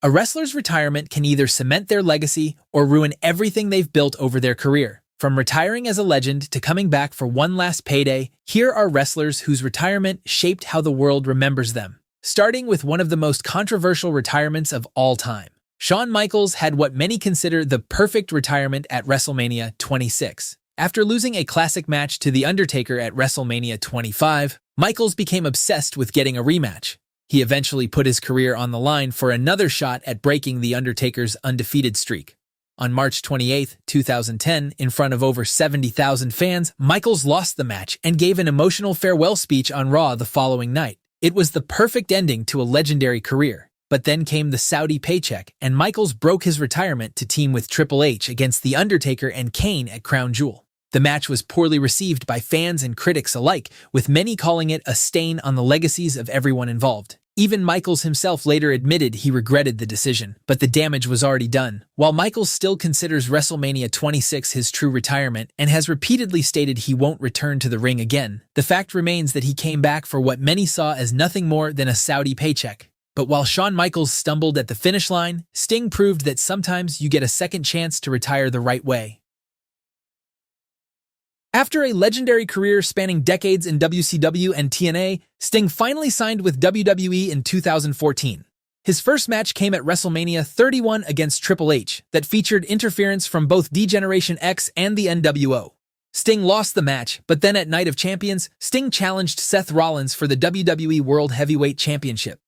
A wrestler's retirement can either cement their legacy or ruin everything they've built over their career. From retiring as a legend to coming back for one last payday, here are wrestlers whose retirement shaped how the world remembers them. Starting with one of the most controversial retirements of all time. Shawn Michaels had what many consider the perfect retirement at WrestleMania 26. After losing a classic match to The Undertaker at WrestleMania 25, Michaels became obsessed with getting a rematch. He eventually put his career on the line for another shot at breaking The Undertaker's undefeated streak. On March 28, 2010, in front of over 70,000 fans, Michaels lost the match and gave an emotional farewell speech on Raw the following night. It was the perfect ending to a legendary career. But then came the Saudi paycheck, and Michaels broke his retirement to team with Triple H against The Undertaker and Kane at Crown Jewel. The match was poorly received by fans and critics alike, with many calling it a stain on the legacies of everyone involved. Even Michaels himself later admitted he regretted the decision, but the damage was already done. While Michaels still considers WrestleMania 26 his true retirement and has repeatedly stated he won't return to the ring again, the fact remains that he came back for what many saw as nothing more than a Saudi paycheck. But while Shawn Michaels stumbled at the finish line, Sting proved that sometimes you get a second chance to retire the right way. After a legendary career spanning decades in WCW and TNA, Sting finally signed with WWE in 2014. His first match came at WrestleMania 31 against Triple H that featured interference from both D-Generation X and the NWO. Sting lost the match, but then at Night of Champions, Sting challenged Seth Rollins for the WWE World Heavyweight Championship.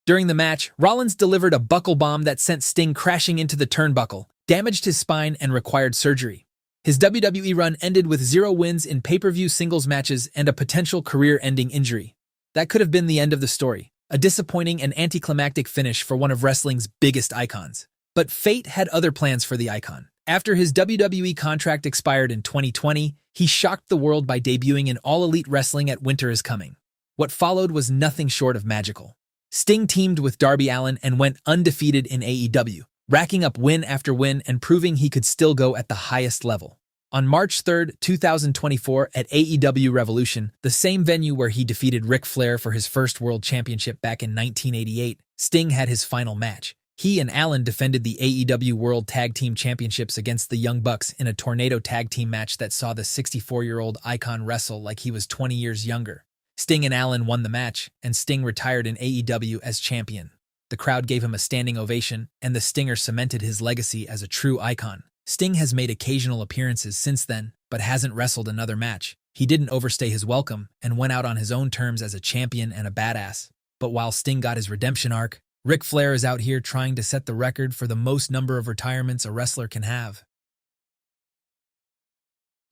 During the match, Rollins delivered a buckle bomb that sent Sting crashing into the turnbuckle, damaged his spine, and required surgery. His WWE run ended with 0 wins in pay-per-view singles matches and a potential career-ending injury. That could have been the end of the story, a disappointing and anticlimactic finish for one of wrestling's biggest icons. But fate had other plans for the icon. After his WWE contract expired in 2020, he shocked the world by debuting in All Elite Wrestling at Winter is Coming. What followed was nothing short of magical. Sting teamed with Darby Allin and went undefeated in AEW, racking up win after win and proving he could still go at the highest level. On March 3, 2024, at AEW Revolution, the same venue where he defeated Ric Flair for his first world championship back in 1988, Sting had his final match. He and Allin defended the AEW World Tag Team Championships against the Young Bucks in a tornado tag team match that saw the 64-year-old icon wrestle like he was 20 years younger. Sting and Allin won the match, and Sting retired in AEW as champion. The crowd gave him a standing ovation, and the Stinger cemented his legacy as a true icon. Sting has made occasional appearances since then, but hasn't wrestled another match. He didn't overstay his welcome and went out on his own terms as a champion and a badass. But while Sting got his redemption arc, Ric Flair is out here trying to set the record for the most number of retirements a wrestler can have.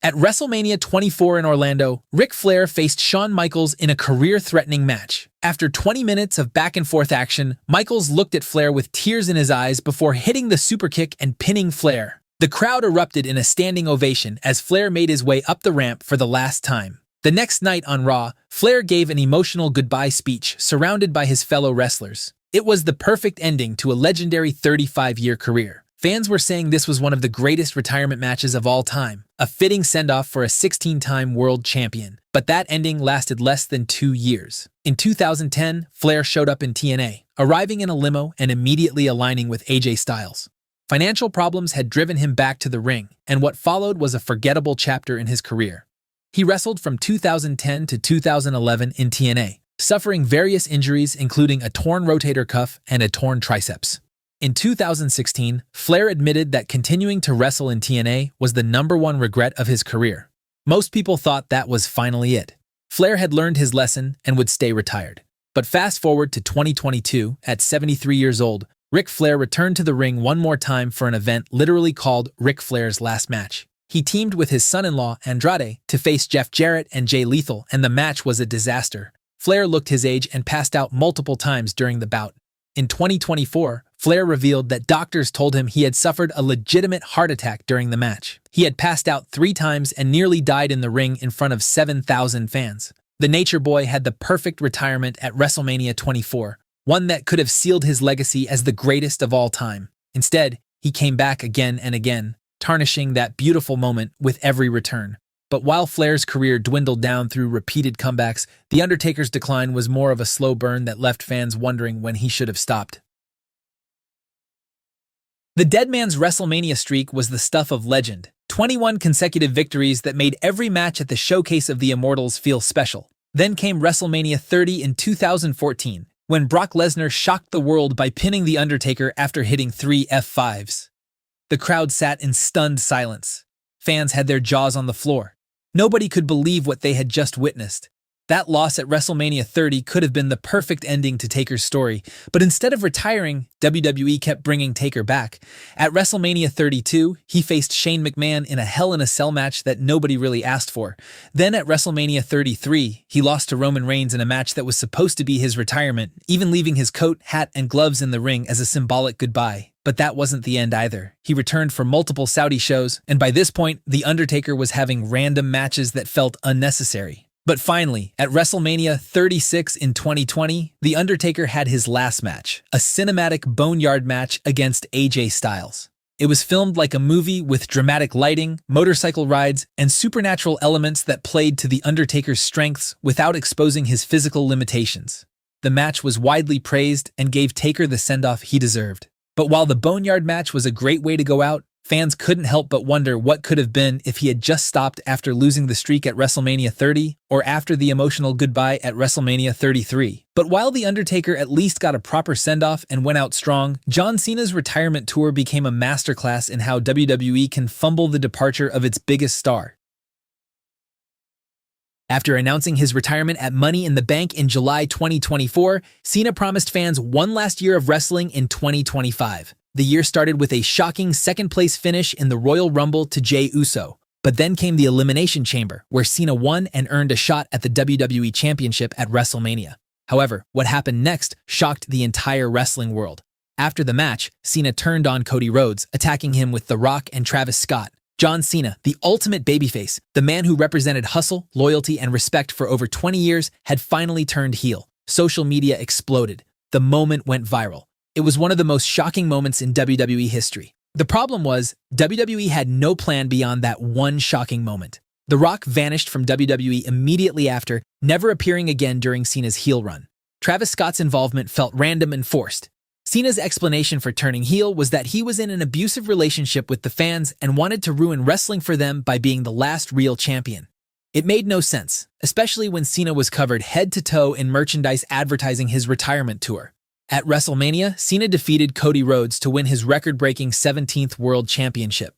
At WrestleMania 24 in Orlando, Ric Flair faced Shawn Michaels in a career-threatening match. After 20 minutes of back-and-forth action, Michaels looked at Flair with tears in his eyes before hitting the superkick and pinning Flair. The crowd erupted in a standing ovation as Flair made his way up the ramp for the last time. The next night on Raw, Flair gave an emotional goodbye speech surrounded by his fellow wrestlers. It was the perfect ending to a legendary 35-year career. Fans were saying this was one of the greatest retirement matches of all time, a fitting send-off for a 16-time world champion. But that ending lasted less than 2 years. In 2010, Flair showed up in TNA, arriving in a limo and immediately aligning with AJ Styles. Financial problems had driven him back to the ring, and what followed was a forgettable chapter in his career. He wrestled from 2010 to 2011 in TNA, suffering various injuries including a torn rotator cuff and a torn triceps. In 2016, Flair admitted that continuing to wrestle in TNA was the #1 regret of his career. Most people thought that was finally it. Flair had learned his lesson and would stay retired. But fast forward to 2022, at 73 years old, Ric Flair returned to the ring one more time for an event literally called Ric Flair's Last Match. He teamed with his son-in-law, Andrade, to face Jeff Jarrett and Jay Lethal, and the match was a disaster. Flair looked his age and passed out multiple times during the bout. In 2024, Flair revealed that doctors told him he had suffered a legitimate heart attack during the match. He had passed out 3 times and nearly died in the ring in front of 7,000 fans. The Nature Boy had the perfect retirement at WrestleMania 24, one that could have sealed his legacy as the greatest of all time. Instead, he came back again and again, tarnishing that beautiful moment with every return. But while Flair's career dwindled down through repeated comebacks, The Undertaker's decline was more of a slow burn that left fans wondering when he should have stopped. The Dead Man's WrestleMania streak was the stuff of legend, 21 consecutive victories that made every match at the showcase of the Immortals feel special. Then came WrestleMania 30 in 2014, when Brock Lesnar shocked the world by pinning The Undertaker after hitting 3 F5s. The crowd sat in stunned silence. Fans had their jaws on the floor. Nobody could believe what they had just witnessed. That loss at WrestleMania 30 could have been the perfect ending to Taker's story, but instead of retiring, WWE kept bringing Taker back. At WrestleMania 32, he faced Shane McMahon in a Hell in a Cell match that nobody really asked for. Then at WrestleMania 33, he lost to Roman Reigns in a match that was supposed to be his retirement, even leaving his coat, hat, and gloves in the ring as a symbolic goodbye. But that wasn't the end either. He returned for multiple Saudi shows, and by this point, The Undertaker was having random matches that felt unnecessary. But finally, at WrestleMania 36 in 2020, The Undertaker had his last match, a cinematic Boneyard match against AJ Styles. It was filmed like a movie with dramatic lighting, motorcycle rides, and supernatural elements that played to The Undertaker's strengths without exposing his physical limitations. The match was widely praised and gave Taker the send-off he deserved. But while the Boneyard match was a great way to go out, fans couldn't help but wonder what could have been if he had just stopped after losing the streak at WrestleMania 30 or after the emotional goodbye at WrestleMania 33. But while The Undertaker at least got a proper send-off and went out strong, John Cena's retirement tour became a masterclass in how WWE can fumble the departure of its biggest star. After announcing his retirement at Money in the Bank in July 2024, Cena promised fans one last year of wrestling in 2025. The year started with a shocking second-place finish in the Royal Rumble to Jey Uso. But then came the Elimination Chamber, where Cena won and earned a shot at the WWE Championship at WrestleMania. However, what happened next shocked the entire wrestling world. After the match, Cena turned on Cody Rhodes, attacking him with The Rock and Travis Scott. John Cena, the ultimate babyface, the man who represented hustle, loyalty, and respect for over 20 years, had finally turned heel. Social media exploded. The moment went viral. It was one of the most shocking moments in WWE history. The problem was, WWE had no plan beyond that one shocking moment. The Rock vanished from WWE immediately after, never appearing again during Cena's heel run. Travis Scott's involvement felt random and forced. Cena's explanation for turning heel was that he was in an abusive relationship with the fans and wanted to ruin wrestling for them by being the last real champion. It made no sense, especially when Cena was covered head to toe in merchandise advertising his retirement tour. At WrestleMania, Cena defeated Cody Rhodes to win his record-breaking 17th World Championship.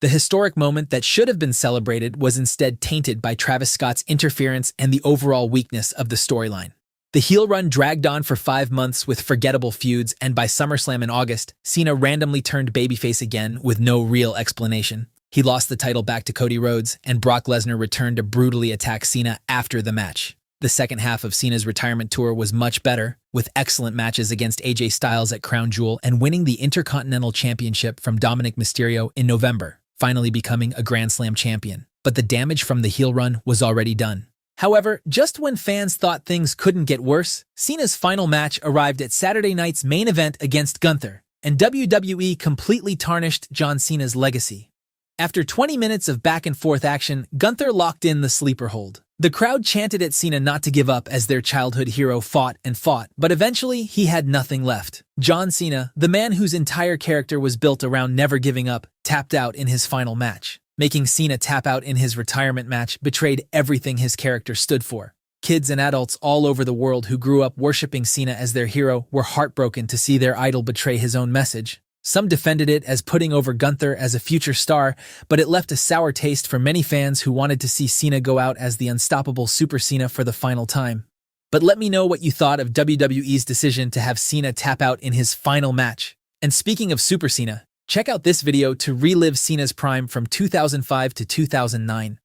The historic moment that should have been celebrated was instead tainted by Travis Scott's interference and the overall weakness of the storyline. The heel run dragged on for 5 months with forgettable feuds, and by SummerSlam in August, Cena randomly turned babyface again with no real explanation. He lost the title back to Cody Rhodes, and Brock Lesnar returned to brutally attack Cena after the match. The second half of Cena's retirement tour was much better, with excellent matches against AJ Styles at Crown Jewel and winning the Intercontinental Championship from Dominic Mysterio in November, finally becoming a Grand Slam champion. But the damage from the heel run was already done. However, just when fans thought things couldn't get worse, Cena's final match arrived at Saturday night's main event against Gunther, and WWE completely tarnished John Cena's legacy. After 20 minutes of back-and-forth action, Gunther locked in the sleeper hold. The crowd chanted at Cena not to give up as their childhood hero fought and fought, but eventually he had nothing left. John Cena, the man whose entire character was built around never giving up, tapped out in his final match. Making Cena tap out in his retirement match betrayed everything his character stood for. Kids and adults all over the world who grew up worshipping Cena as their hero were heartbroken to see their idol betray his own message. Some defended it as putting over Gunther as a future star, but it left a sour taste for many fans who wanted to see Cena go out as the unstoppable Super Cena for the final time. But let me know what you thought of WWE's decision to have Cena tap out in his final match. And speaking of Super Cena, check out this video to relive Cena's prime from 2005 to 2009.